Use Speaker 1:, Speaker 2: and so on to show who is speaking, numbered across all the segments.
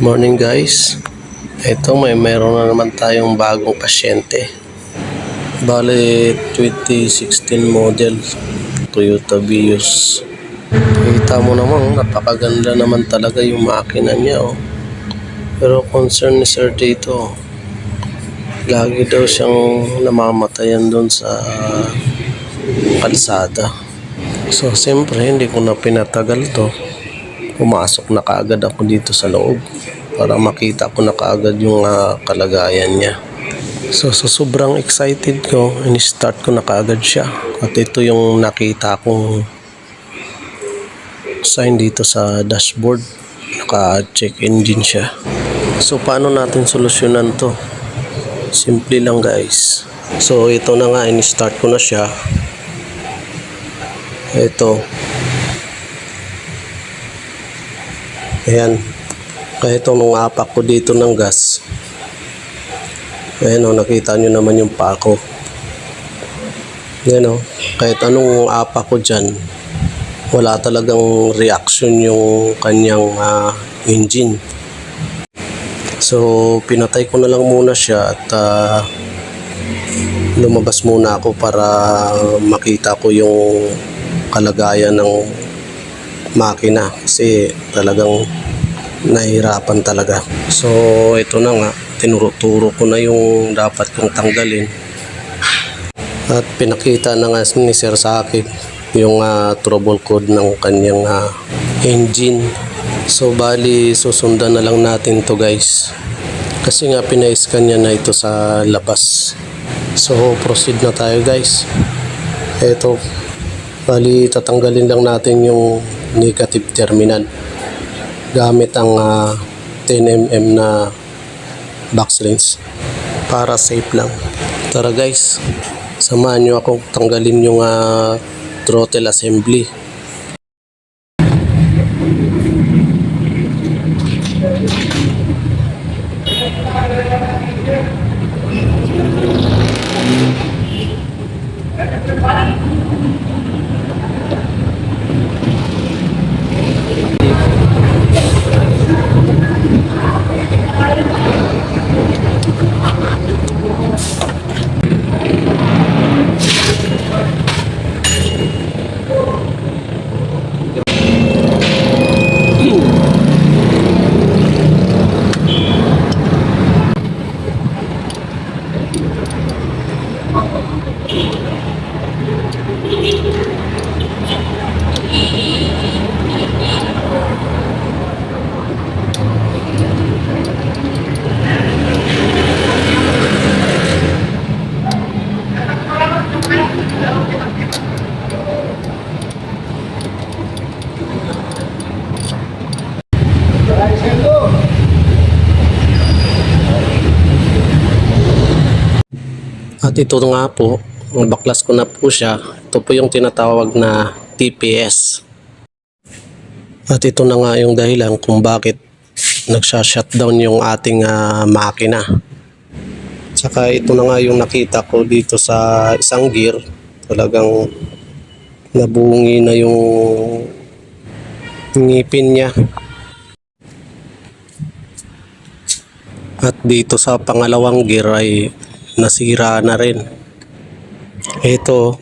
Speaker 1: Morning guys. Ito meron na naman tayong bagong pasyente. Bale 2016 model Toyota Vios. Kita mo naman napakaganda naman talaga yung makina niya oh. Pero concern ni sir dito, lagi daw siyang namamatayan doon sa kalsada. So siyempre hindi ko na pinatagal to. Pumasok na kaagad ako dito sa loob para makita ko na kaagad yung kalagayan niya. So sobrang excited ko, in-start ko na kaagad siya. At ito yung nakita kong sign dito sa dashboard. Naka-check engine siya. So paano natin solusyonan to? Simple lang guys. So ito na nga, in-start ko na siya. Ito. Ayan. Kaya itong nung apak ko dito ng gas. Ayan o, nakita nyo naman yung pako. Ayan o, kahit anong apak ko dyan, wala talagang reaction yung kanyang engine. So, pinatay ko na lang muna siya at lumabas muna ako para makita ko yung kalagayan ng makina kasi talagang nahihirapan talaga. So ito na nga, tinuro-turo ko na yung dapat kong tanggalin at pinakita na nga ni sir sa akin yung trouble code ng kanyang engine. So bali susundan na lang natin to guys kasi nga pina-scan niya na ito sa labas. So proceed na tayo guys. Ito bali tatanggalin lang natin yung negative terminal gamit ang 10mm na box lens para safe lang. Tara guys, samahan nyo ako tanggalin yung throttle assembly. At ito nga po, baklas ko na po siya. Ito po yung tinatawag na TPS. At ito na nga yung dahilan kung bakit nagsha-shutdown yung ating makina. Tsaka ito na nga yung nakita ko dito sa isang gear. Talagang nabungi na yung ngipin niya. At dito sa pangalawang gear ay nasira na rin. Ito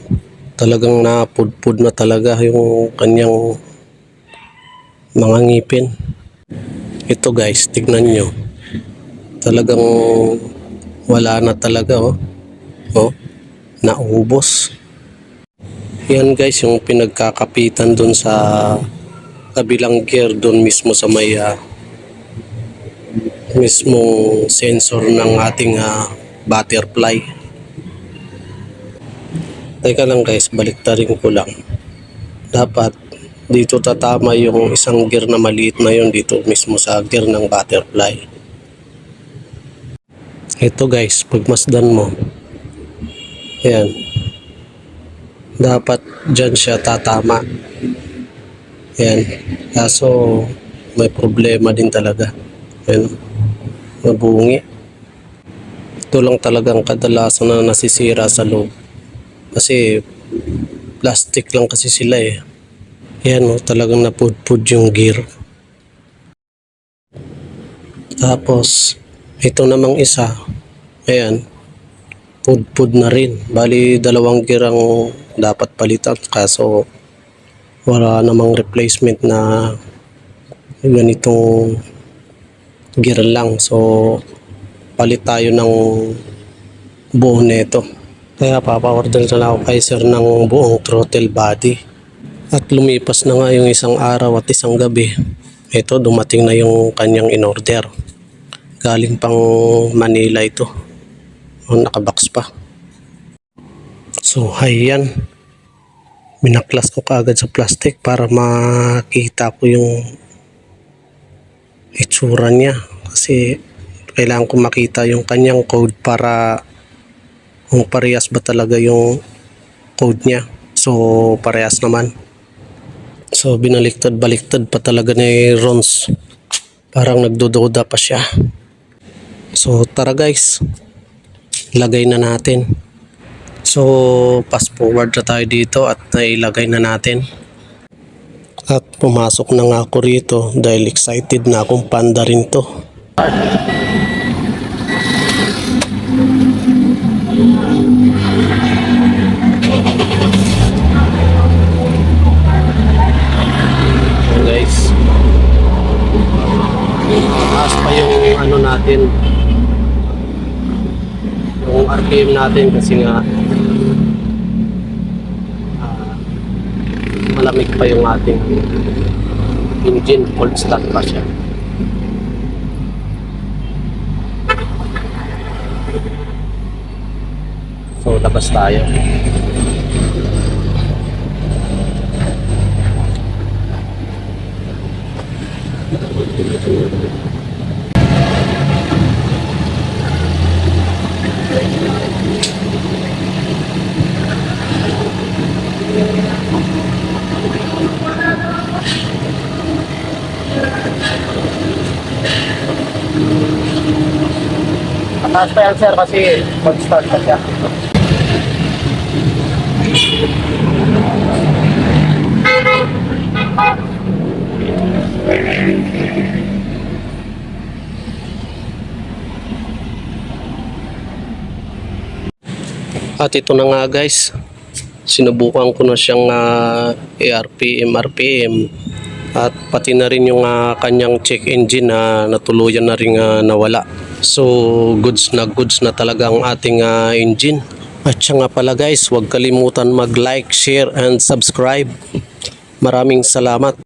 Speaker 1: talagang napudpud na talaga yung kanyang mga ngipin. Ito guys, tignan nyo, talagang wala na talaga oh. Naubos. Yan guys yung pinagkakapitan dun sa kabilang gear, dun mismo sa may mismong sensor ng ating butterfly. Teka lang guys, baliktarin ko lang. Dapat dito tatama yung isang gear na maliit na yun dito mismo sa gear ng butterfly. Ito guys, pagmasdan mo, ayan, dapat dyan siya tatama. Ayan, kaso may problema din talaga. Ayan, nabungi. Ito lang talagang kadalasan na nasisira sa loob. Kasi plastic lang kasi sila eh. Ayan o, talagang napudpud yung gear. Tapos, ito namang isa, ayan, pud na rin. Bali, dalawang gear ang dapat palitan. Kaso, wala namang replacement na ganitong gear lang. So, palit tayo ng buo neto. Kaya papa-order na lang ako kay sir ng buong throttle body. At lumipas na nga yung isang araw at isang gabi. Ito, dumating na yung kanyang in-order. Galing pang Manila ito. Nakabox pa. So, ayan. Binaklas ko kaagad sa plastic para makita ko yung itsura niya. Kasi kailangan ko makita yung kanyang code para kung parehas ba talaga yung code niya. So, parehas naman. So, binaliktad-baliktad pa talaga ni Rons. Parang nagdududa pa siya. So, tara guys. Lagay na natin. So, fast forward na tayo dito at nailagay na natin. At pumasok na nga ako rito dahil excited na akong panda rin to. So guys, taas pa yung ano natin, yung RPM natin kasi nga malamig pa yung ating engine, cold start pa siya. So labas tayo. Mataas pa yan sir kasi cold start pa siya. At ito na nga guys, sinubukan ko na siyang RPM at pati na rin yung kanyang check engine na natuluyan na rin nawala. So goods na talaga ang ating engine. At siya nga pala guys, huwag kalimutan mag-like, share and subscribe. Maraming salamat.